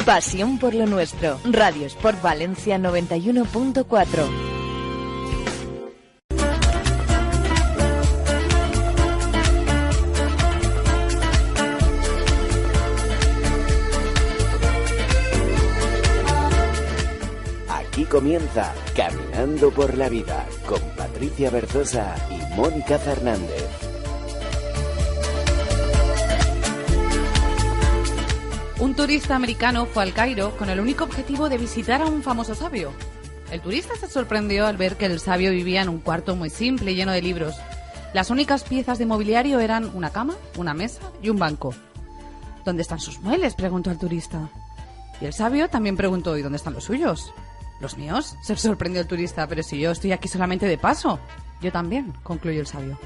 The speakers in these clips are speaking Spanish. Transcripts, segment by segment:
Pasión por lo nuestro. Radio Sport Valencia 91.4. Aquí comienza Caminando por la Vida con Patricia Berzosa y Mónica Fernández. Un turista americano fue al Cairo con el único objetivo de visitar a un famoso sabio. El turista se sorprendió al ver que el sabio vivía en un cuarto muy simple, lleno de libros. Las únicas piezas de mobiliario eran una cama, una mesa y un banco. ¿Dónde están sus muebles?, preguntó el turista. Y el sabio también preguntó: ¿y dónde están los suyos? ¿Los míos?, se sorprendió el turista. Pero si yo estoy aquí solamente de paso. Yo también, concluyó el sabio.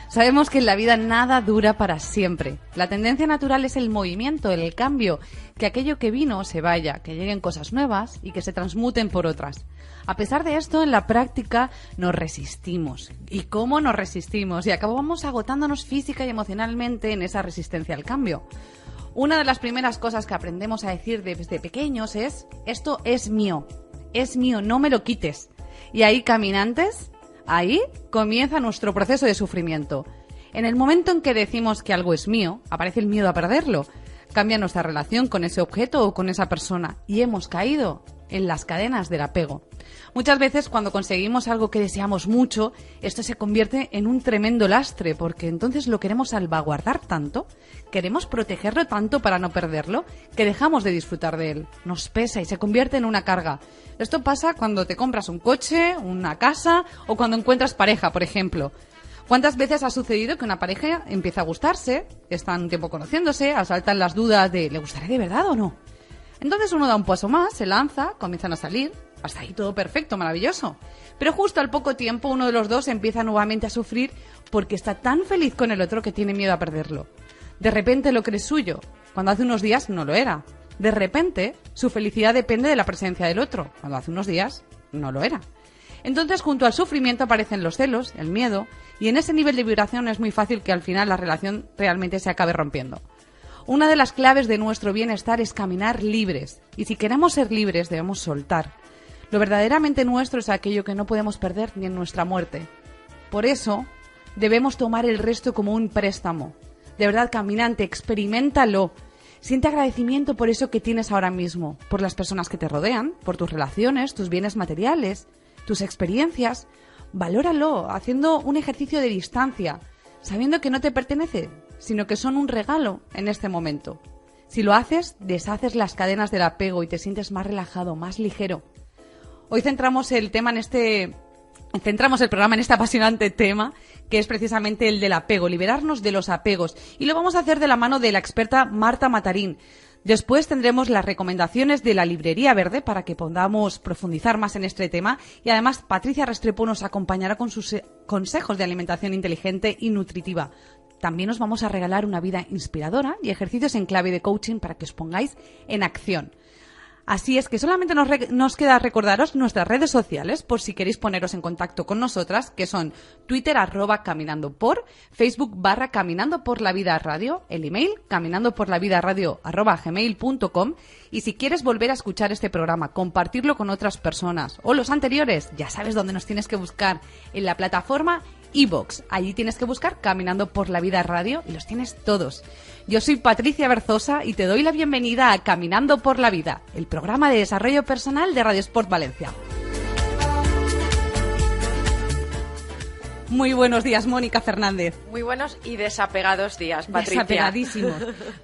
Sabemos que en la vida nada dura para siempre. La tendencia natural es el movimiento, el cambio, que aquello que vino se vaya, que lleguen cosas nuevas y que se transmuten por otras. A pesar de esto, en la práctica nos resistimos. ¿Y cómo nos resistimos? Y acabamos agotándonos física y emocionalmente en esa resistencia al cambio. Una de las primeras cosas que aprendemos a decir desde pequeños es: esto es mío, no me lo quites. Y ahí, caminantes, ahí comienza nuestro proceso de sufrimiento. En el momento en que decimos que algo es mío, aparece el miedo a perderlo. Cambia nuestra relación con ese objeto o con esa persona y hemos caído en las cadenas del apego. Muchas veces, cuando conseguimos algo que deseamos mucho, esto se convierte en un tremendo lastre, porque entonces lo queremos salvaguardar tanto, queremos protegerlo tanto para no perderlo, que dejamos de disfrutar de él. Nos pesa y se convierte en una carga. Esto pasa cuando te compras un coche, una casa o cuando encuentras pareja, por ejemplo. ¿Cuántas veces ha sucedido que una pareja empieza a gustarse, están un tiempo conociéndose, asaltan las dudas de ¿le gustaré de verdad o no? Entonces uno da un paso más, se lanza, comienzan a salir, hasta ahí todo perfecto, maravilloso. Pero justo al poco tiempo uno de los dos empieza nuevamente a sufrir porque está tan feliz con el otro que tiene miedo a perderlo. De repente lo cree suyo, cuando hace unos días no lo era. De repente su felicidad depende de la presencia del otro, cuando hace unos días no lo era. Entonces, junto al sufrimiento aparecen los celos, el miedo, y en ese nivel de vibración es muy fácil que al final la relación realmente se acabe rompiendo. Una de las claves de nuestro bienestar es caminar libres, y si queremos ser libres debemos soltar. Lo verdaderamente nuestro es aquello que no podemos perder ni en nuestra muerte. Por eso, debemos tomar el resto como un préstamo. De verdad, caminante, experiméntalo. Siente agradecimiento por eso que tienes ahora mismo, por las personas que te rodean, por tus relaciones, tus bienes materiales, tus experiencias. Valóralo haciendo un ejercicio de distancia, sabiendo que no te pertenece, sino que son un regalo en este momento. Si lo haces, deshaces las cadenas del apego y te sientes más relajado, más ligero. Hoy centramos el programa en este apasionante tema, que es precisamente el del apego, liberarnos de los apegos. Y lo vamos a hacer de la mano de la experta Marta Matarín. Después tendremos las recomendaciones de la Librería Verde para que podamos profundizar más en este tema. Y además, Patricia Restrepo nos acompañará con sus consejos de alimentación inteligente y nutritiva. También os vamos a regalar una vida inspiradora y ejercicios en clave de coaching para que os pongáis en acción. Así es que solamente nos queda recordaros nuestras redes sociales por si queréis poneros en contacto con nosotras, que son Twitter @caminandopor, Facebook /Caminando por la Vida Radio, el email caminandoporlavidaradio@gmail.com, y si quieres volver a escuchar este programa, compartirlo con otras personas o los anteriores, ya sabes dónde nos tienes que buscar, en la plataforma iVoox. Allí tienes que buscar Caminando por la Vida Radio y los tienes todos. Yo soy Patricia Berzosa y te doy la bienvenida a Caminando por la Vida, el programa de desarrollo personal de Radio Sport Valencia. Muy buenos días, Mónica Fernández. Muy buenos y desapegados días, Patricia. Desapegadísimos.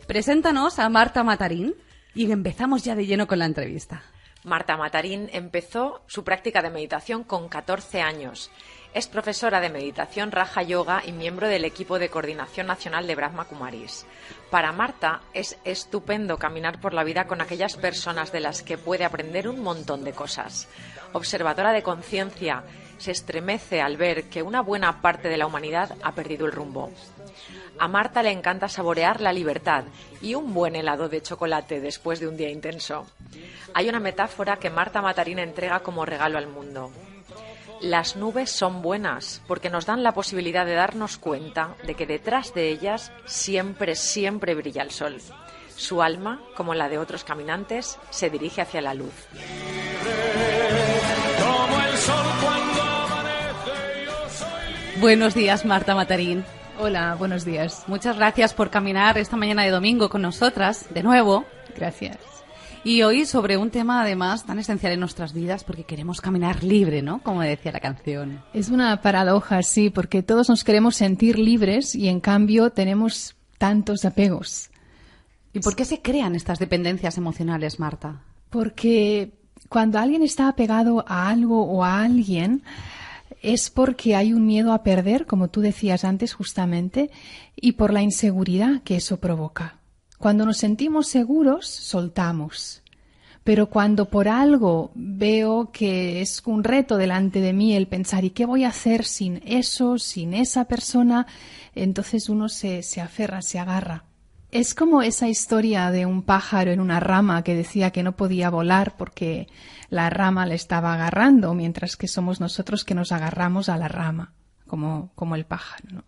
Preséntanos a Marta Matarín y empezamos ya de lleno con la entrevista. Marta Matarín empezó su práctica de meditación con 14 años. Es profesora de meditación Raja Yoga y miembro del equipo de coordinación nacional de Brahma Kumaris. Para Marta es estupendo caminar por la vida con aquellas personas de las que puede aprender un montón de cosas. Observadora de conciencia, se estremece al ver que una buena parte de la humanidad ha perdido el rumbo. A Marta le encanta saborear la libertad y un buen helado de chocolate después de un día intenso. Hay una metáfora que Marta Matarín entrega como regalo al mundo. Las nubes son buenas porque nos dan la posibilidad de darnos cuenta de que detrás de ellas siempre brilla el sol. Su alma, como la de otros caminantes, se dirige hacia la luz. Buenos días, Marta Matarín. Hola, buenos días. Muchas gracias por caminar esta mañana de domingo con nosotras, de nuevo. Gracias. Y hoy sobre un tema, además, tan esencial en nuestras vidas, porque queremos caminar libre, ¿no? Como decía la canción. Es una paradoja, sí, porque todos nos queremos sentir libres y, en cambio, tenemos tantos apegos. ¿Y por qué se crean estas dependencias emocionales, Marta? Porque cuando alguien está apegado a algo o a alguien, es porque hay un miedo a perder, como tú decías antes justamente, y por la inseguridad que eso provoca. Cuando nos sentimos seguros, soltamos. Pero cuando por algo veo que es un reto delante de mí el pensar ¿y qué voy a hacer sin eso, sin esa persona? Entonces uno se aferra, se agarra. Es como esa historia de un pájaro en una rama que decía que no podía volar porque la rama le estaba agarrando, mientras que somos nosotros que nos agarramos a la rama, como el pájaro, ¿no?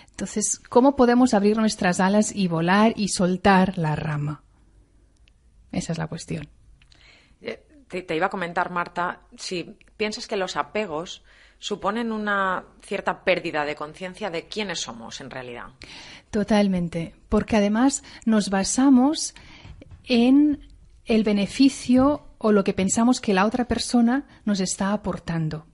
Entonces, ¿cómo podemos abrir nuestras alas y volar y soltar la rama? Esa es la cuestión. Te iba a comentar, Marta, si piensas que los apegos suponen una cierta pérdida de conciencia de quiénes somos en realidad. Totalmente, porque además nos basamos en el beneficio o lo que pensamos que la otra persona nos está aportando.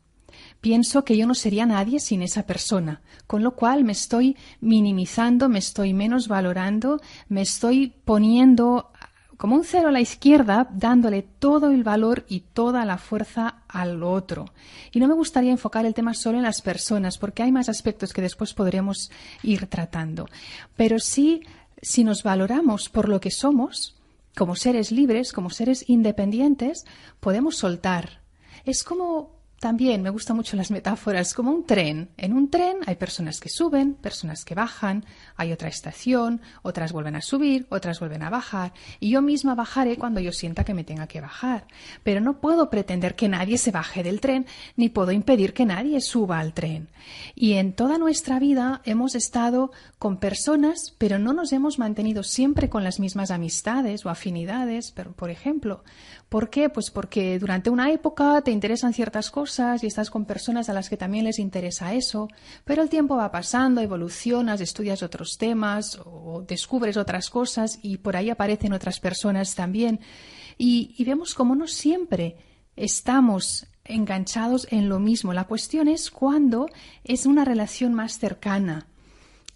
Pienso que yo no sería nadie sin esa persona, con lo cual me estoy minimizando, me estoy menos valorando, me estoy poniendo como un cero a la izquierda, dándole todo el valor y toda la fuerza al otro. Y no me gustaría enfocar el tema solo en las personas, porque hay más aspectos que después podremos ir tratando. Pero sí, si nos valoramos por lo que somos, como seres libres, como seres independientes, podemos soltar. Es como... También me gustan mucho las metáforas, como un tren. En un tren hay personas que suben, personas que bajan, hay otra estación, otras vuelven a subir, otras vuelven a bajar. Y yo misma bajaré cuando yo sienta que me tenga que bajar. Pero no puedo pretender que nadie se baje del tren, ni puedo impedir que nadie suba al tren. Y en toda nuestra vida hemos estado con personas, pero no nos hemos mantenido siempre con las mismas amistades o afinidades, por ejemplo. ¿Por qué? Pues porque durante una época te interesan ciertas cosas y estás con personas a las que también les interesa eso, pero el tiempo va pasando, evolucionas, estudias otros temas o descubres otras cosas y por ahí aparecen otras personas también. Y vemos cómo no siempre estamos enganchados en lo mismo. La cuestión es cuando es una relación más cercana.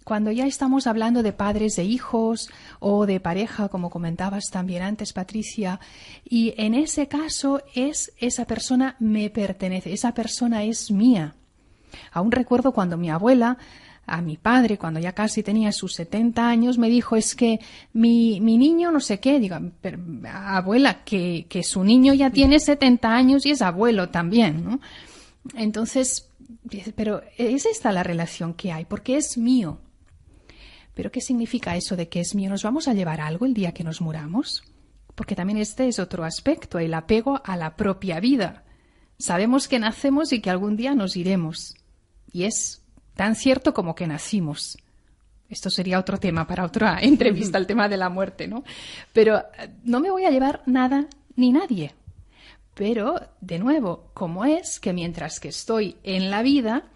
Cuando ya estamos hablando de padres de hijos o de pareja, como comentabas también antes, Patricia, y en ese caso esa persona me pertenece, esa persona es mía. Aún recuerdo cuando mi abuela, a mi padre, cuando ya casi tenía sus 70 años, me dijo, es que mi niño no sé qué. Digo, pero, abuela, que su niño ya tiene 70 años y es abuelo también, ¿no? Entonces, pero es esta la relación que hay, porque es mío. ¿Pero qué significa eso de que es mío? ¿Nos vamos a llevar algo el día que nos muramos? Porque también este es otro aspecto, el apego a la propia vida. Sabemos que nacemos y que algún día nos iremos. Y es tan cierto como que nacimos. Esto sería otro tema para otra entrevista, el tema de la muerte, ¿no? Pero no me voy a llevar nada ni nadie. Pero, de nuevo, ¿cómo es que mientras que estoy en la vida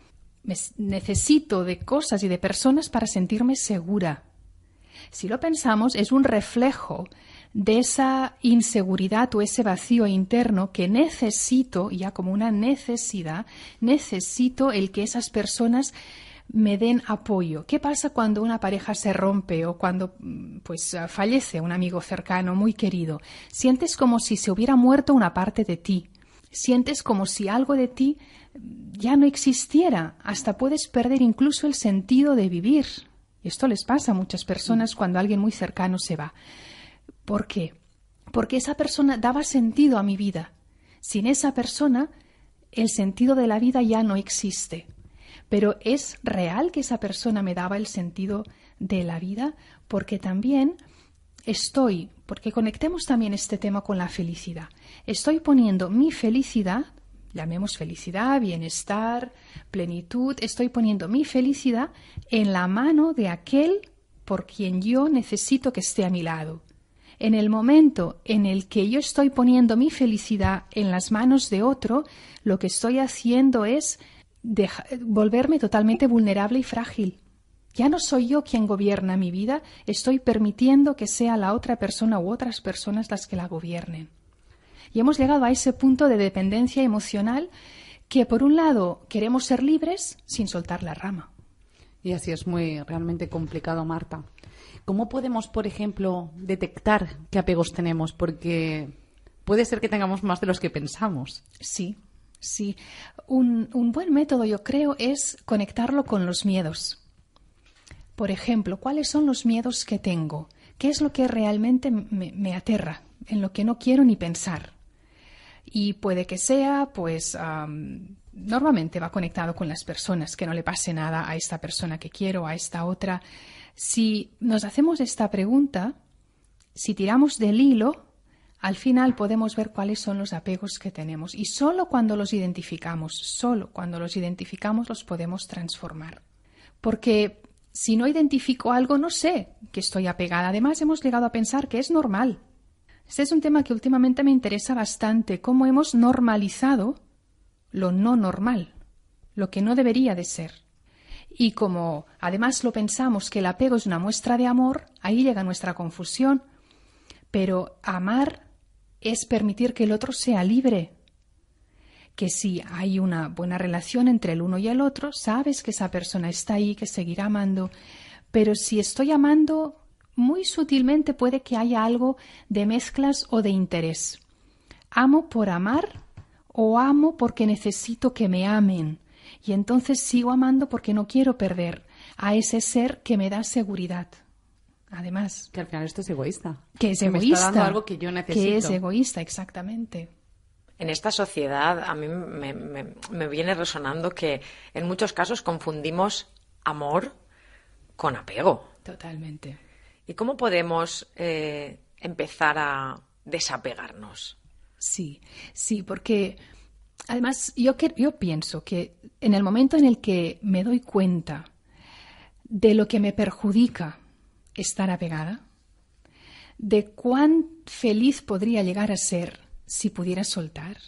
necesito de cosas y de personas para sentirme segura? Si lo pensamos, es un reflejo de esa inseguridad o ese vacío interno que necesito, ya como una necesidad, necesito el que esas personas me den apoyo. ¿Qué pasa cuando una pareja se rompe o cuando fallece un amigo cercano, muy querido? Sientes como si se hubiera muerto una parte de ti. Sientes como si algo de ti ya no existiera. Hasta puedes perder incluso el sentido de vivir. Y esto les pasa a muchas personas cuando alguien muy cercano se va. ¿Por qué? Porque esa persona daba sentido a mi vida. Sin esa persona, el sentido de la vida ya no existe. Pero ¿es real que esa persona me daba el sentido de la vida? Porque también porque conectemos también este tema con la felicidad. Estoy poniendo mi felicidad, llamemos felicidad, bienestar, plenitud, estoy poniendo mi felicidad en la mano de aquel por quien yo necesito que esté a mi lado. En el momento en el que yo estoy poniendo mi felicidad en las manos de otro, lo que estoy haciendo es volverme totalmente vulnerable y frágil. Ya no soy yo quien gobierna mi vida, estoy permitiendo que sea la otra persona u otras personas las que la gobiernen. Y hemos llegado a ese punto de dependencia emocional que, por un lado, queremos ser libres sin soltar la rama. Y así es realmente complicado, Marta. ¿Cómo podemos, por ejemplo, detectar qué apegos tenemos? Porque puede ser que tengamos más de los que pensamos. Sí. Un buen método, yo creo, es conectarlo con los miedos. Por ejemplo, ¿cuáles son los miedos que tengo? ¿Qué es lo que realmente me aterra? En lo que no quiero ni pensar. Y puede que sea, pues, normalmente va conectado con las personas, que no le pase nada a esta persona que quiero, a esta otra. Si nos hacemos esta pregunta, si tiramos del hilo, al final podemos ver cuáles son los apegos que tenemos. Y solo cuando los identificamos los podemos transformar. Porque si no identifico algo, no sé que estoy apegada. Además, hemos llegado a pensar que es normal. Este es un tema que últimamente me interesa bastante, cómo hemos normalizado lo no normal, lo que no debería de ser. Y como además lo pensamos que el apego es una muestra de amor, ahí llega nuestra confusión. Pero amar es permitir que el otro sea libre. Que si hay una buena relación entre el uno y el otro, sabes que esa persona está ahí, que seguirá amando. Pero si estoy amando, muy sutilmente puede que haya algo de mezclas o de interés. ¿Amo por amar o amo porque necesito que me amen? Y entonces sigo amando porque no quiero perder a ese ser que me da seguridad. Además, que al final esto es egoísta. Que es egoísta. Me está dando algo que yo necesito. Que es egoísta, exactamente. En esta sociedad a mí me viene resonando que en muchos casos confundimos amor con apego. Totalmente. ¿Y cómo podemos empezar a desapegarnos? Sí, porque además yo pienso que en el momento en el que me doy cuenta de lo que me perjudica estar apegada, de cuán feliz podría llegar a ser si pudiera soltar,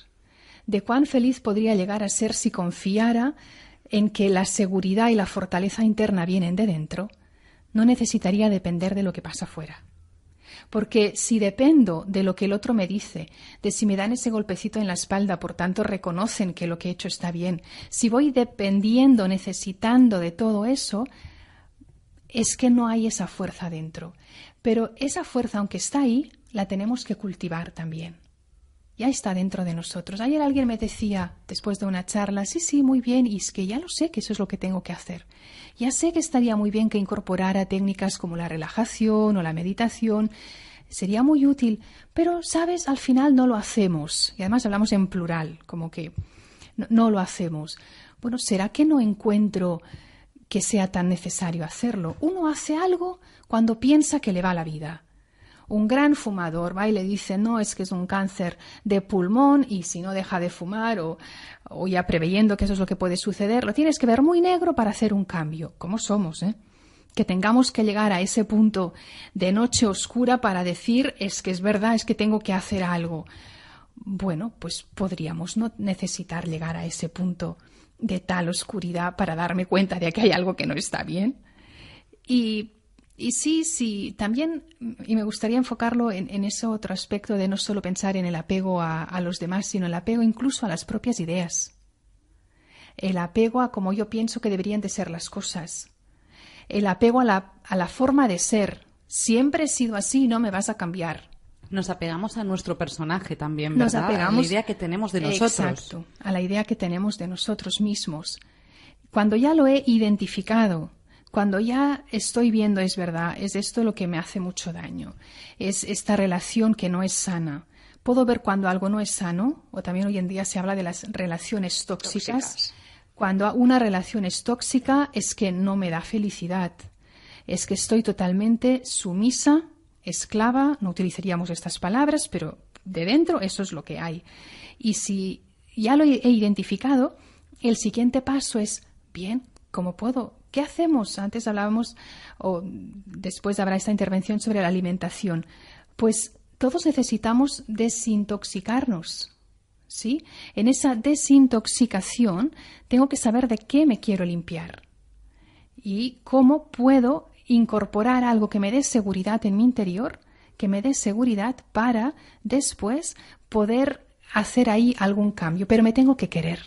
de cuán feliz podría llegar a ser si confiara en que la seguridad y la fortaleza interna vienen de dentro, no necesitaría depender de lo que pasa fuera. Porque si dependo de lo que el otro me dice, de si me dan ese golpecito en la espalda, por tanto reconocen que lo que he hecho está bien, si voy dependiendo, necesitando de todo eso, es que no hay esa fuerza dentro. Pero esa fuerza, aunque está ahí, la tenemos que cultivar también. Ya está dentro de nosotros. Ayer alguien me decía, después de una charla, sí, muy bien, y es que ya lo sé que eso es lo que tengo que hacer. Ya sé que estaría muy bien que incorporara técnicas como la relajación o la meditación. Sería muy útil, pero, ¿sabes? Al final no lo hacemos. Y además hablamos en plural, como que no lo hacemos. Bueno, ¿será que no encuentro que sea tan necesario hacerlo? Uno hace algo cuando piensa que le va la vida. Un gran fumador va y le dice, no, es que es un cáncer de pulmón y si no deja de fumar o ya preveyendo que eso es lo que puede suceder, lo tienes que ver muy negro para hacer un cambio. ¿Cómo somos, que tengamos que llegar a ese punto de noche oscura para decir, es que es verdad, es que tengo que hacer algo? Bueno, pues podríamos no necesitar llegar a ese punto de tal oscuridad para darme cuenta de que hay algo que no está bien. Y sí, también, y me gustaría enfocarlo en ese otro aspecto de no solo pensar en el apego a los demás, sino el apego incluso a las propias ideas. El apego a cómo yo pienso que deberían de ser las cosas. El apego a la forma de ser. Siempre he sido así, no me vas a cambiar. Nos apegamos a nuestro personaje también, ¿verdad? Nos apegamos a la idea que tenemos de nosotros. Exacto, a la idea que tenemos de nosotros mismos. Cuando ya lo he identificado, cuando ya estoy viendo, es verdad, es esto lo que me hace mucho daño, es esta relación que no es sana. Puedo ver cuando algo no es sano, o también hoy en día se habla de las relaciones tóxicas. Cuando una relación es tóxica es que no me da felicidad, es que estoy totalmente sumisa, esclava, no utilizaríamos estas palabras, pero de dentro eso es lo que hay. Y si ya lo he identificado, el siguiente paso es, bien, ¿cómo puedo? ¿Qué hacemos? Antes hablábamos, o después habrá esta intervención sobre la alimentación. Pues todos necesitamos desintoxicarnos, ¿sí? En esa desintoxicación tengo que saber de qué me quiero limpiar y cómo puedo incorporar algo que me dé seguridad en mi interior, que me dé seguridad para después poder hacer ahí algún cambio, pero me tengo que querer.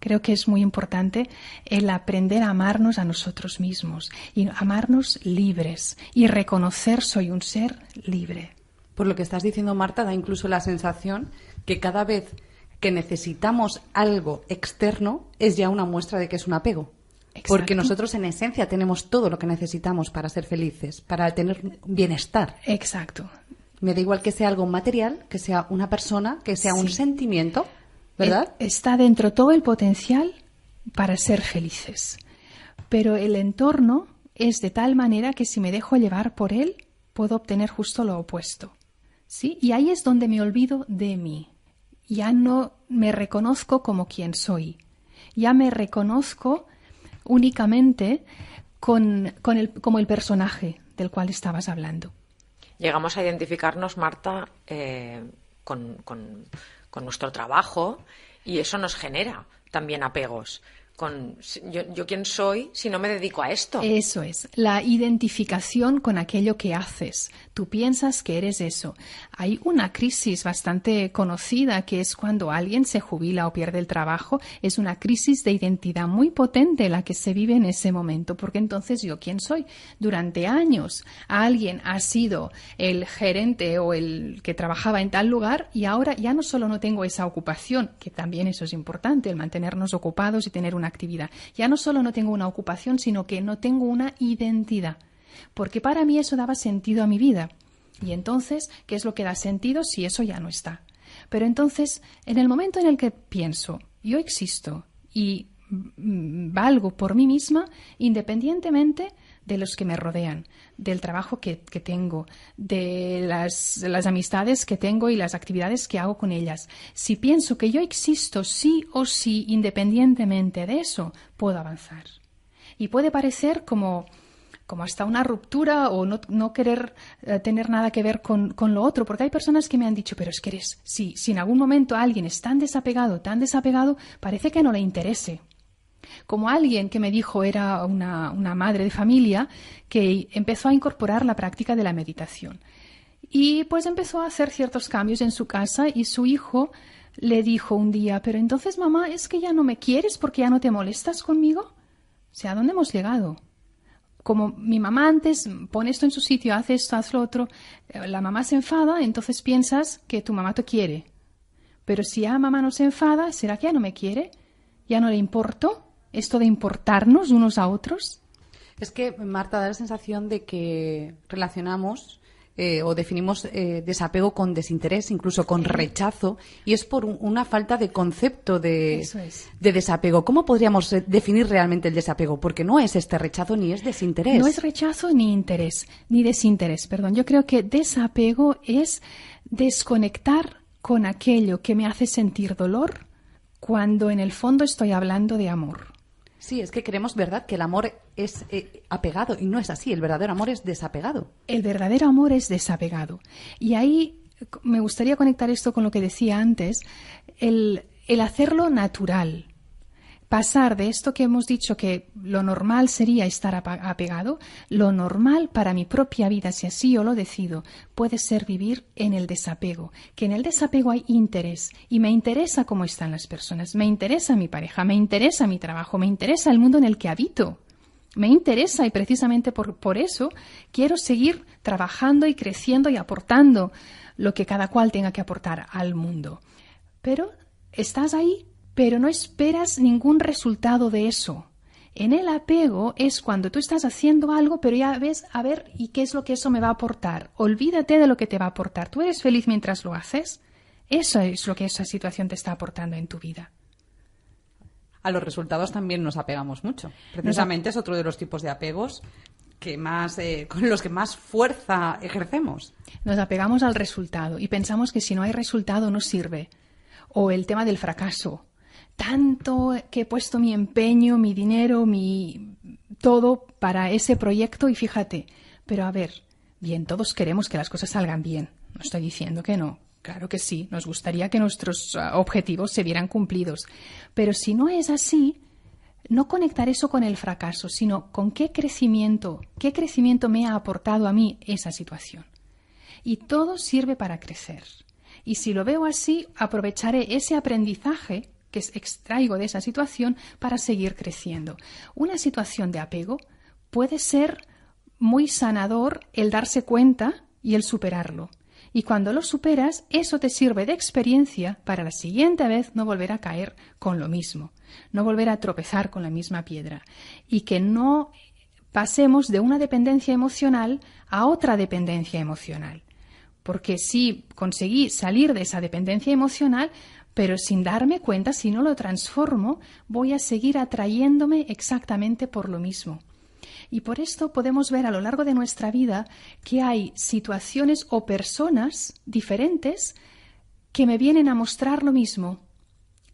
Creo que es muy importante el aprender a amarnos a nosotros mismos y amarnos libres y reconocer soy un ser libre. Por lo que estás diciendo, Marta, da incluso la sensación que cada vez que necesitamos algo externo es ya una muestra de que es un apego. Exacto. Porque nosotros en esencia tenemos todo lo que necesitamos para ser felices, para tener bienestar. Exacto. Me da igual que sea algo material, que sea una persona, que sea un sentimiento, ¿verdad? Está dentro todo el potencial para ser felices. Pero el entorno es de tal manera que si me dejo llevar por él, puedo obtener justo lo opuesto. ¿Sí? Y ahí es donde me olvido de mí. Ya no me reconozco como quien soy. Ya me reconozco únicamente como el personaje del cual estabas hablando. Llegamos a identificarnos, Marta, con nuestro trabajo y eso nos genera también apegos. Yo quién soy si no me dedico a esto. Eso es, la identificación con aquello que haces. Tú piensas que eres eso. Hay una crisis bastante conocida que es cuando alguien se jubila o pierde el trabajo. Es una crisis de identidad muy potente la que se vive en ese momento, porque entonces ¿yo quién soy? Durante años alguien ha sido el gerente o el que trabajaba en tal lugar y ahora ya no solo no tengo esa ocupación, que también eso es importante, el mantenernos ocupados y tener una actividad. Ya no solo no tengo una ocupación, sino que no tengo una identidad, porque para mí eso daba sentido a mi vida. Y entonces, ¿qué es lo que da sentido si eso ya no está? Pero entonces, en el momento en el que pienso, yo existo y valgo por mí misma, independientemente de los que me rodean, del trabajo que tengo, de las amistades que tengo y las actividades que hago con ellas. Si pienso que yo existo sí o sí, independientemente de eso, puedo avanzar. Y puede parecer como hasta una ruptura o no querer tener nada que ver con lo otro, porque hay personas que me han dicho, pero es que si en algún momento alguien es tan desapegado, parece que no le interese. Como alguien que me dijo, era una madre de familia que empezó a incorporar la práctica de la meditación. Y pues empezó a hacer ciertos cambios en su casa y su hijo le dijo un día, pero entonces mamá, ¿es que ya no me quieres porque ya no te molestas conmigo? O sea, ¿a dónde hemos llegado? Como mi mamá antes, pone esto en su sitio, hace esto, haz lo otro, la mamá se enfada, entonces piensas que tu mamá te quiere. Pero si ya mamá no se enfada, ¿será que ya no me quiere? ¿Ya no le importo? ¿Esto de importarnos unos a otros? Es que, Marta, da la sensación de que relacionamos o definimos desapego con desinterés, incluso con rechazo, y es por una falta de concepto de desapego. ¿Cómo podríamos definir realmente el desapego? Porque no es este rechazo ni es desinterés. No es rechazo ni desinterés, perdón. Yo creo que desapego es desconectar con aquello que me hace sentir dolor cuando en el fondo estoy hablando de amor. Sí, es que creemos, ¿verdad?, que el amor es apegado y no es así. El verdadero amor es desapegado. El verdadero amor es desapegado. Y ahí me gustaría conectar esto con lo que decía antes, el hacerlo natural. Pasar de esto que hemos dicho que lo normal sería estar apegado, lo normal para mi propia vida, si así yo lo decido, puede ser vivir en el desapego. Que en el desapego hay interés y me interesa cómo están las personas, me interesa mi pareja, me interesa mi trabajo, me interesa el mundo en el que habito. Me interesa y precisamente por eso quiero seguir trabajando y creciendo y aportando lo que cada cual tenga que aportar al mundo. Pero estás ahí, pero no esperas ningún resultado de eso. En el apego es cuando tú estás haciendo algo, pero ya ves, a ver, ¿y qué es lo que eso me va a aportar? Olvídate de lo que te va a aportar. ¿Tú eres feliz mientras lo haces? Eso es lo que esa situación te está aportando en tu vida. A los resultados también nos apegamos mucho. Precisamente es otro de los tipos de apegos que con los que más fuerza ejercemos. Nos apegamos al resultado y pensamos que si no hay resultado no sirve. O el tema del fracaso. Tanto que he puesto mi empeño, mi dinero, mi todo para ese proyecto y fíjate, pero a ver, bien, todos queremos que las cosas salgan bien, No estoy diciendo que no. Claro que sí, nos gustaría que nuestros objetivos se vieran cumplidos. Pero si no es así, no conectar eso con el fracaso, sino con qué crecimiento me ha aportado a mí esa situación. Y todo sirve para crecer. Y si lo veo así, aprovecharé ese aprendizaje que extraigo de esa situación para seguir creciendo. Una situación de apego puede ser muy sanador el darse cuenta y el superarlo. Y cuando lo superas, eso te sirve de experiencia para la siguiente vez no volver a caer con lo mismo, no volver a tropezar con la misma piedra. Y que no pasemos de una dependencia emocional a otra dependencia emocional. Porque sí conseguí salir de esa dependencia emocional, pero sin darme cuenta, si no lo transformo, voy a seguir atrayéndome exactamente por lo mismo. Y por esto podemos ver a lo largo de nuestra vida que hay situaciones o personas diferentes que me vienen a mostrar lo mismo.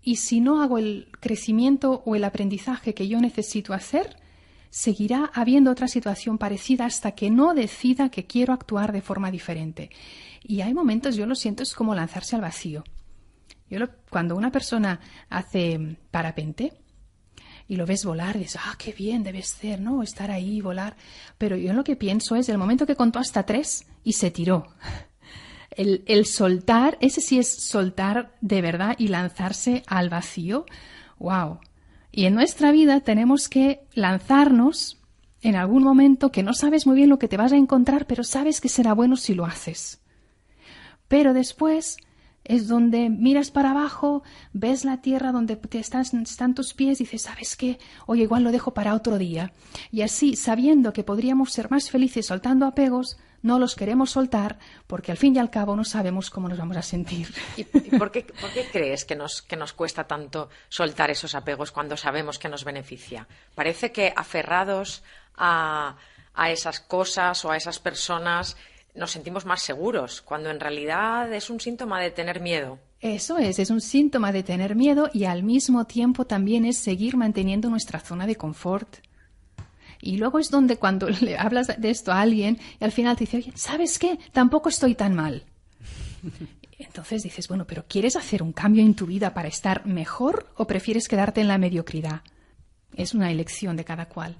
Y si no hago el crecimiento o el aprendizaje que yo necesito hacer, seguirá habiendo otra situación parecida hasta que no decida que quiero actuar de forma diferente. Y hay momentos, yo lo siento, es como lanzarse al vacío. Cuando una persona hace parapente y lo ves volar, dices, qué bien debe ser, ¿no? Estar ahí, volar. Pero yo lo que pienso es el momento que contó hasta 3 y se tiró. El soltar, ese sí es soltar de verdad y lanzarse al vacío. ¡Wow! Y en nuestra vida tenemos que lanzarnos en algún momento que no sabes muy bien lo que te vas a encontrar, pero sabes que será bueno si lo haces. Pero después es donde miras para abajo, ves la tierra donde están tus pies y dices, ¿sabes qué? Oye, igual lo dejo para otro día. Y así, sabiendo que podríamos ser más felices soltando apegos, no los queremos soltar porque al fin y al cabo no sabemos cómo nos vamos a sentir. ¿Y por qué crees que nos cuesta tanto soltar esos apegos cuando sabemos que nos beneficia? Parece que aferrados a esas cosas o a esas personas nos sentimos más seguros, cuando en realidad es un síntoma de tener miedo. Eso es un síntoma de tener miedo y al mismo tiempo también es seguir manteniendo nuestra zona de confort. Y luego es donde cuando le hablas de esto a alguien y al final te dice, oye, ¿sabes qué? Tampoco estoy tan mal. Entonces dices, bueno, pero ¿quieres hacer un cambio en tu vida para estar mejor o prefieres quedarte en la mediocridad? Es una elección de cada cual.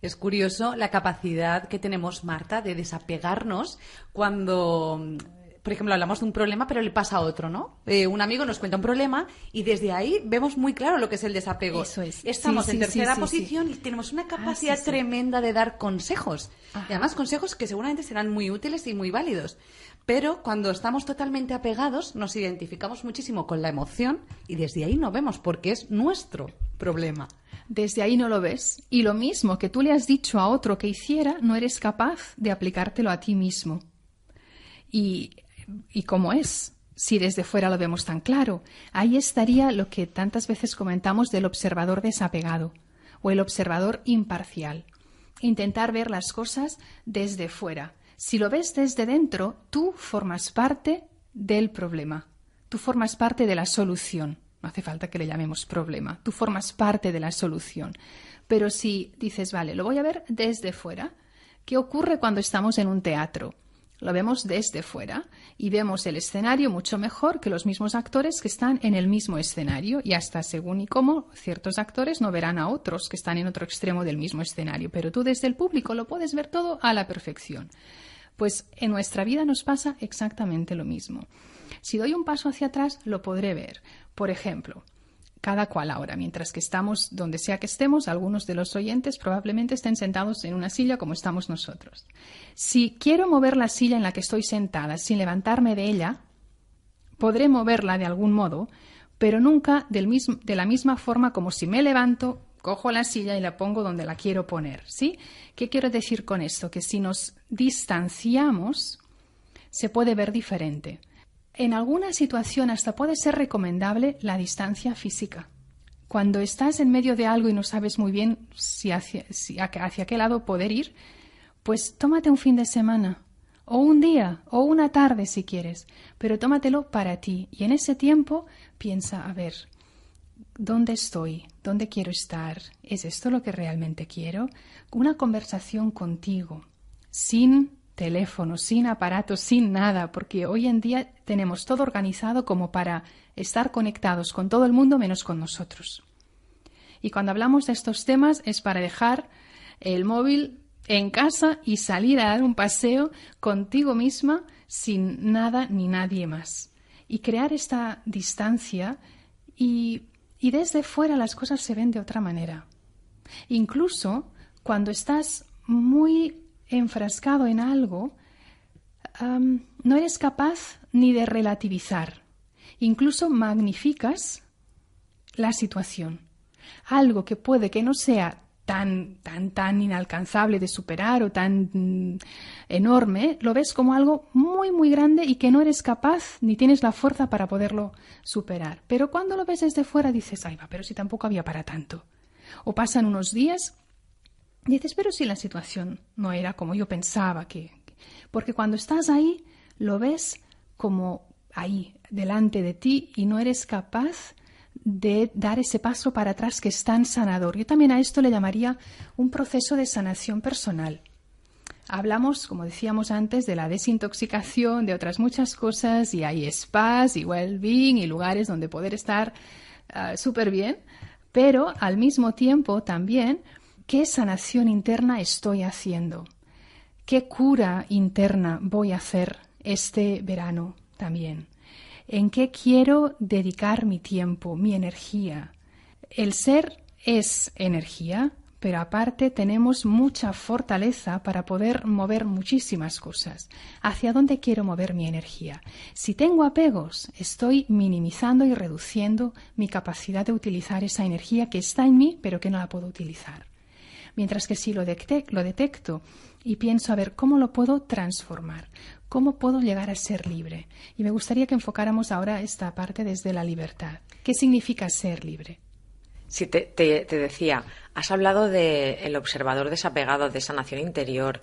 Es curioso la capacidad que tenemos, Marta, de desapegarnos cuando, por ejemplo, hablamos de un problema, pero le pasa a otro, ¿no? Un amigo nos cuenta un problema y desde ahí vemos muy claro lo que es el desapego. Eso es. Estamos en tercera posición y tenemos una capacidad tremenda de dar consejos. Ajá. Y además consejos que seguramente serán muy útiles y muy válidos. Pero cuando estamos totalmente apegados, nos identificamos muchísimo con la emoción y desde ahí no vemos porque es nuestro problema. Desde ahí no lo ves. Y lo mismo que tú le has dicho a otro que hiciera, no eres capaz de aplicártelo a ti mismo. ¿Y cómo es? Si desde fuera lo vemos tan claro. Ahí estaría lo que tantas veces comentamos del observador desapegado o el observador imparcial. Intentar ver las cosas desde fuera. Si lo ves desde dentro, tú formas parte del problema. Tú formas parte de la solución. No hace falta que le llamemos problema. Tú formas parte de la solución. Pero si dices, vale, lo voy a ver desde fuera, ¿qué ocurre cuando estamos en un teatro? Lo vemos desde fuera y vemos el escenario mucho mejor que los mismos actores que están en el mismo escenario y hasta según y cómo ciertos actores no verán a otros que están en otro extremo del mismo escenario, pero tú desde el público lo puedes ver todo a la perfección. Pues en nuestra vida nos pasa exactamente lo mismo. Si doy un paso hacia atrás, lo podré ver. Por ejemplo, cada cual ahora, mientras que estamos donde sea que estemos, algunos de los oyentes probablemente estén sentados en una silla como estamos nosotros. Si quiero mover la silla en la que estoy sentada sin levantarme de ella, podré moverla de algún modo, pero nunca de la misma forma como si me levanto, cojo la silla y la pongo donde la quiero poner, ¿sí? ¿Qué quiero decir con esto? Que si nos distanciamos, se puede ver diferente. En alguna situación hasta puede ser recomendable la distancia física. Cuando estás en medio de algo y no sabes muy bien hacia qué lado poder ir, pues tómate un fin de semana, o un día, o una tarde si quieres, pero tómatelo para ti. Y en ese tiempo piensa, a ver, ¿dónde estoy? ¿Dónde quiero estar? ¿Es esto lo que realmente quiero? Una conversación contigo, sin teléfono, sin aparatos, sin nada, porque hoy en día tenemos todo organizado como para estar conectados con todo el mundo menos con nosotros. Y cuando hablamos de estos temas es para dejar el móvil en casa y salir a dar un paseo contigo misma sin nada ni nadie más. Y crear esta distancia y desde fuera las cosas se ven de otra manera. Incluso cuando estás muy enfrascado en algo, no eres capaz ni de relativizar. Incluso magnificas la situación. Algo que puede que no sea tan inalcanzable de superar o tan enorme, lo ves como algo muy, muy grande y que no eres capaz ni tienes la fuerza para poderlo superar. Pero cuando lo ves desde fuera dices, ay va, pero si tampoco había para tanto. O pasan unos días y dices, pero si la situación no era como yo pensaba que... Porque cuando estás ahí, lo ves como ahí, delante de ti, y no eres capaz de dar ese paso para atrás que es tan sanador. Yo también a esto le llamaría un proceso de sanación personal. Hablamos, como decíamos antes, de la desintoxicación, de otras muchas cosas, y hay spas y well-being y lugares donde poder estar súper bien, pero al mismo tiempo también, ¿qué sanación interna estoy haciendo? ¿Qué cura interna voy a hacer este verano también? ¿En qué quiero dedicar mi tiempo, mi energía? El ser es energía, pero aparte tenemos mucha fortaleza para poder mover muchísimas cosas. ¿Hacia dónde quiero mover mi energía? Si tengo apegos, estoy minimizando y reduciendo mi capacidad de utilizar esa energía que está en mí, pero que no la puedo utilizar. Mientras que si lo detecto y pienso a ver cómo lo puedo transformar, cómo puedo llegar a ser libre. Y me gustaría que enfocáramos ahora esta parte desde la libertad. ¿Qué significa ser libre? Sí, te decía, has hablado del observador desapegado, de sanación interior.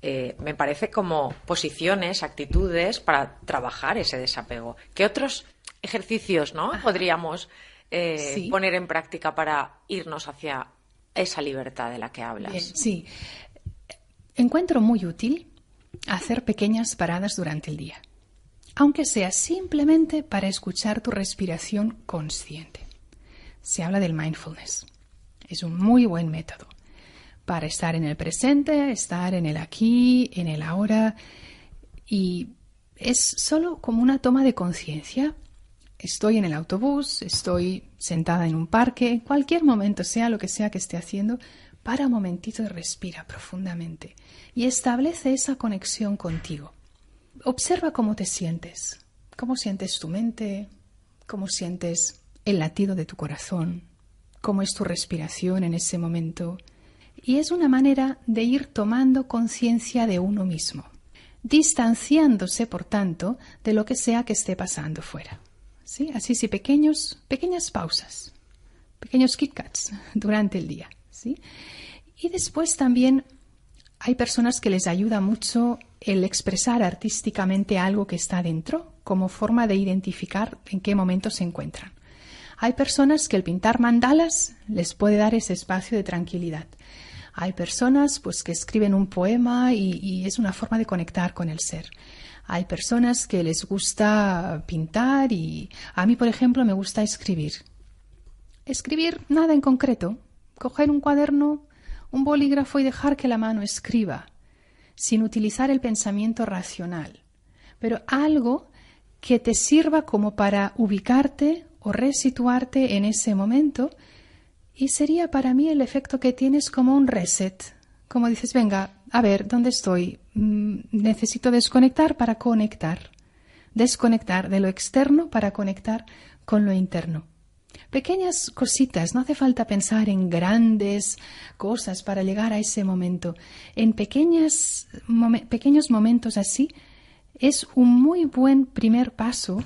Me parece como posiciones, actitudes para trabajar ese desapego. ¿Qué otros ejercicios, ¿no? podríamos Sí. poner en práctica para irnos hacia esa libertad de la que hablas? Bien, sí. Encuentro muy útil hacer pequeñas paradas durante el día, aunque sea simplemente para escuchar tu respiración consciente. Se habla del mindfulness. Es un muy buen método para estar en el presente, estar en el aquí, en el ahora, y es solo como una toma de conciencia. Estoy en el autobús, estoy sentada en un parque, en cualquier momento, sea lo que sea que esté haciendo, para un momentito y respira profundamente y establece esa conexión contigo. Observa cómo te sientes, cómo sientes tu mente, cómo sientes el latido de tu corazón, cómo es tu respiración en ese momento. Y es una manera de ir tomando conciencia de uno mismo, distanciándose, por tanto, de lo que sea que esté pasando fuera. ¿Sí? Así sí, pequeñas pausas, pequeños Kit Kats durante el día. ¿Sí? Y después también hay personas que les ayuda mucho el expresar artísticamente algo que está dentro, como forma de identificar en qué momento se encuentran. Hay personas que el pintar mandalas les puede dar ese espacio de tranquilidad. Hay personas pues que escriben un poema y es una forma de conectar con el ser. Hay personas que les gusta pintar y a mí, por ejemplo, me gusta escribir. Escribir nada en concreto. Coger un cuaderno, un bolígrafo y dejar que la mano escriba, sin utilizar el pensamiento racional. Pero algo que te sirva como para ubicarte o resituarte en ese momento, y sería para mí el efecto que tienes como un reset. Como dices, venga, a ver, ¿dónde estoy? Necesito desconectar para conectar. Desconectar de lo externo para conectar con lo interno. Pequeñas cositas, no hace falta pensar en grandes cosas para llegar a ese momento. En pequeños momentos así es un muy buen primer paso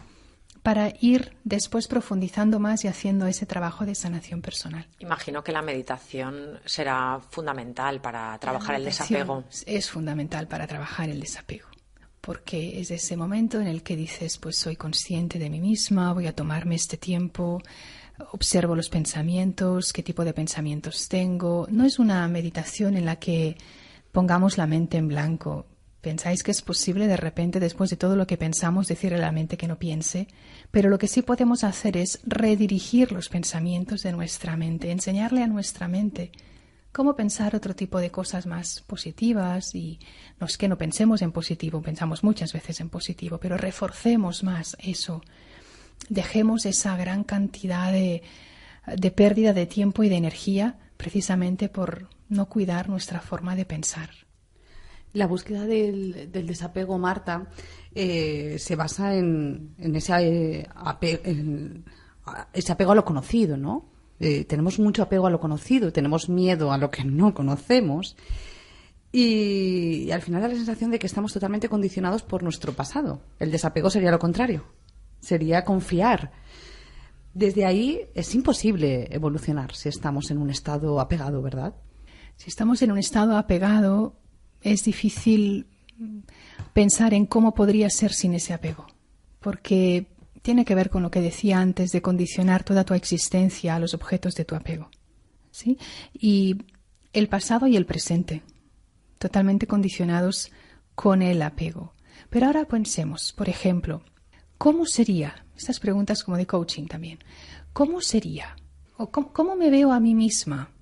para ir después profundizando más y haciendo ese trabajo de sanación personal. Imagino que la meditación será fundamental para trabajar el desapego. Es fundamental para trabajar el desapego, porque es ese momento en el que dices, pues soy consciente de mí misma, voy a tomarme este tiempo, observo los pensamientos, qué tipo de pensamientos tengo. No es una meditación en la que pongamos la mente en blanco, ¿Pensáis que es posible de repente, después de todo lo que pensamos, decirle a la mente que no piense? Pero lo que sí podemos hacer es redirigir los pensamientos de nuestra mente, enseñarle a nuestra mente cómo pensar otro tipo de cosas más positivas. Y no es que no pensemos en positivo, pensamos muchas veces en positivo, pero reforcemos más eso. Dejemos esa gran cantidad de pérdida de tiempo y de energía precisamente por no cuidar nuestra forma de pensar. La búsqueda del desapego, Marta, se basa en ese apego a lo conocido, ¿no? Tenemos mucho apego a lo conocido, tenemos miedo a lo que no conocemos y al final da la sensación de que estamos totalmente condicionados por nuestro pasado. El desapego sería lo contrario, sería confiar. Desde ahí es imposible evolucionar si estamos en un estado apegado, ¿verdad? Si estamos en un estado apegado, es difícil pensar en cómo podría ser sin ese apego, porque tiene que ver con lo que decía antes de condicionar toda tu existencia a los objetos de tu apego, ¿sí? Y el pasado y el presente, totalmente condicionados con el apego. Pero ahora pensemos, por ejemplo, ¿cómo sería? Estas preguntas como de coaching también. ¿Cómo sería? ¿O cómo me veo a mí misma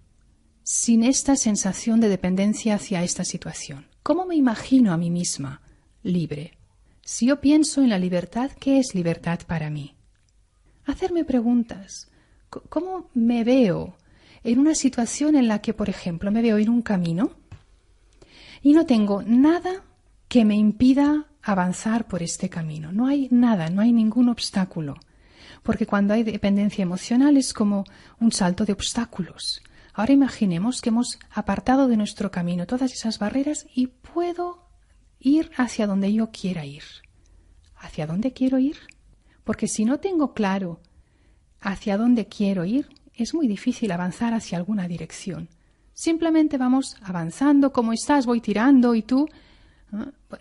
sin esta sensación de dependencia hacia esta situación? ¿Cómo me imagino a mí misma libre? Si yo pienso en la libertad, ¿qué es libertad para mí? Hacerme preguntas. ¿Cómo me veo en una situación en la que, por ejemplo, me veo en un camino y no tengo nada que me impida avanzar por este camino? No hay nada, no hay ningún obstáculo. Porque cuando hay dependencia emocional es como un salto de obstáculos. Ahora imaginemos que hemos apartado de nuestro camino todas esas barreras y puedo ir hacia donde yo quiera ir. ¿Hacia dónde quiero ir? Porque si no tengo claro hacia dónde quiero ir, es muy difícil avanzar hacia alguna dirección. Simplemente vamos avanzando, como estás, voy tirando y tú...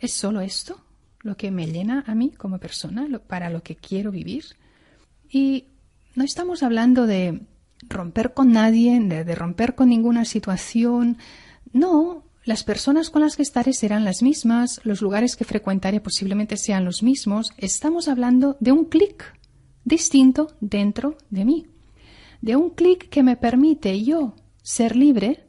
¿Es solo esto lo que me llena a mí como persona, para lo que quiero vivir? Y no estamos hablando de romper con nadie, de romper con ninguna situación. No, las personas con las que estaré serán las mismas, los lugares que frecuentaré posiblemente sean los mismos. Estamos hablando de un clic distinto dentro de mí, de un clic que me permite yo ser libre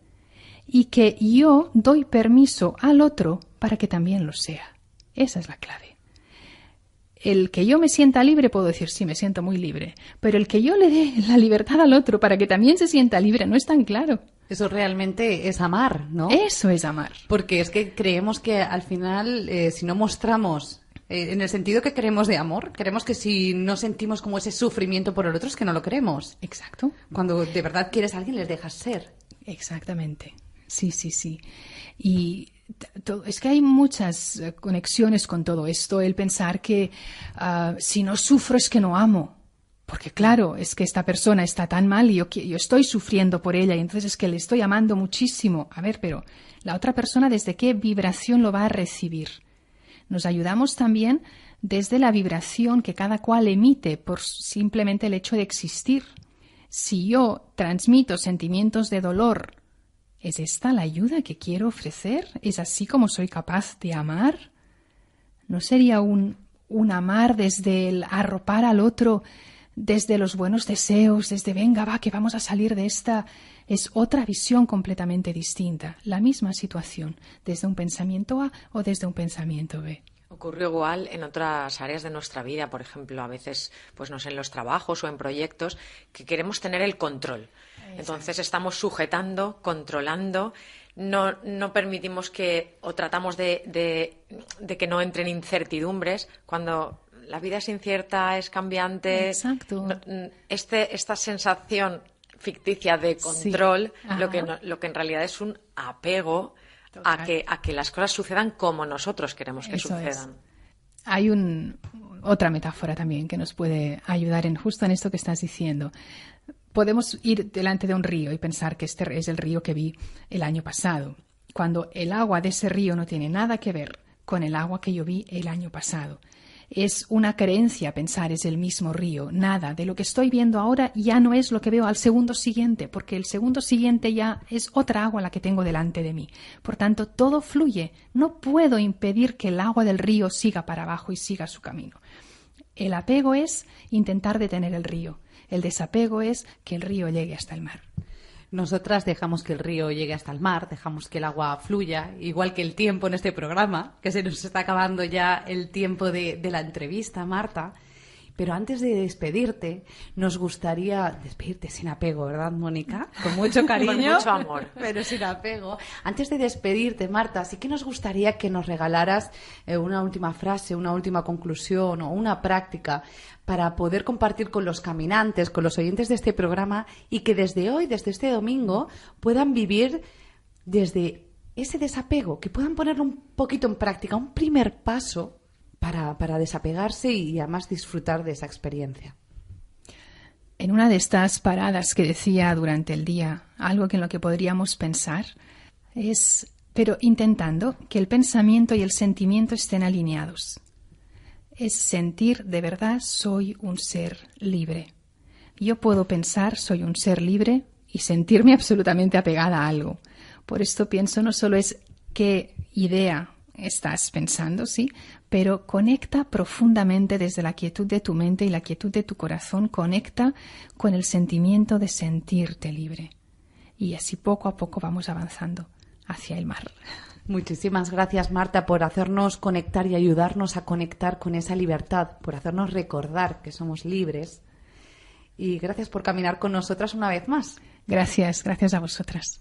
y que yo doy permiso al otro para que también lo sea. Esa es la clave. El que yo me sienta libre, puedo decir, sí, me siento muy libre, pero el que yo le dé la libertad al otro para que también se sienta libre no es tan claro. Eso realmente es amar, ¿no? Eso es amar. Porque es que creemos que al final, si no mostramos, en el sentido que queremos de amor, creemos que si no sentimos como ese sufrimiento por el otro es que no lo queremos. Exacto. Cuando de verdad quieres a alguien, les dejas ser. Exactamente. Sí, sí, sí. Y es que hay muchas conexiones con todo esto, el pensar que si no sufro es que no amo, porque claro, es que esta persona está tan mal y yo estoy sufriendo por ella y entonces es que le estoy amando muchísimo. A ver, pero la otra persona ¿desde qué vibración lo va a recibir? Nos ayudamos también desde la vibración que cada cual emite por simplemente el hecho de existir. Si yo transmito sentimientos de dolor, ¿es esta la ayuda que quiero ofrecer? ¿Es así como soy capaz de amar? ¿No sería un amar desde el arropar al otro, desde los buenos deseos, desde venga, va, que vamos a salir de esta? Es otra visión completamente distinta. La misma situación, desde un pensamiento A o desde un pensamiento B. Ocurrió igual en otras áreas de nuestra vida, por ejemplo, a veces, pues no sé, en los trabajos o en proyectos, que queremos tener el control. Entonces estamos sujetando, controlando, no permitimos que, o tratamos de que no entren incertidumbres, cuando la vida es incierta, es cambiante. Exacto. Esta sensación ficticia de control, sí. lo que en realidad es un apego a que las cosas sucedan como nosotros queremos que sucedan. Hay otra metáfora también que nos puede ayudar justo en esto que estás diciendo. Podemos ir delante de un río y pensar que este es el río que vi el año pasado, cuando el agua de ese río no tiene nada que ver con el agua que yo vi el año pasado. es una creencia pensar es el mismo río. Nada, de lo que estoy viendo ahora ya no es lo que veo al segundo siguiente, porque el segundo siguiente ya es otra agua la que tengo delante de mí. Por tanto, todo fluye. No puedo impedir que el agua del río siga para abajo y siga su camino. El apego es intentar detener el río. El desapego es que el río llegue hasta el mar. Nosotras dejamos que el río llegue hasta el mar, dejamos que el agua fluya, igual que el tiempo en este programa, que se nos está acabando ya el tiempo de la entrevista, Marta. Pero antes de despedirte, nos gustaría despedirte sin apego, ¿verdad, Mónica? Con mucho cariño. Con mucho amor. Pero sin apego. Antes de despedirte, Marta, sí que nos gustaría que nos regalaras una última frase, una última conclusión o una práctica para poder compartir con los caminantes, con los oyentes de este programa y que desde hoy, desde este domingo, puedan vivir desde ese desapego, que puedan ponerlo un poquito en práctica, un primer paso para desapegarse y además disfrutar de esa experiencia. En una de estas paradas que decía durante el día, algo que en lo que podríamos pensar es, pero intentando que el pensamiento y el sentimiento estén alineados. Es sentir de verdad soy un ser libre. Yo puedo pensar soy un ser libre y sentirme absolutamente apegada a algo. Por esto pienso no solo es qué idea estás pensando, sí, pero conecta profundamente desde la quietud de tu mente y la quietud de tu corazón, conecta con el sentimiento de sentirte libre. Y así poco a poco vamos avanzando hacia el mar. Muchísimas gracias, Marta, por hacernos conectar y ayudarnos a conectar con esa libertad, por hacernos recordar que somos libres. Y gracias por caminar con nosotras una vez más. Gracias a vosotras.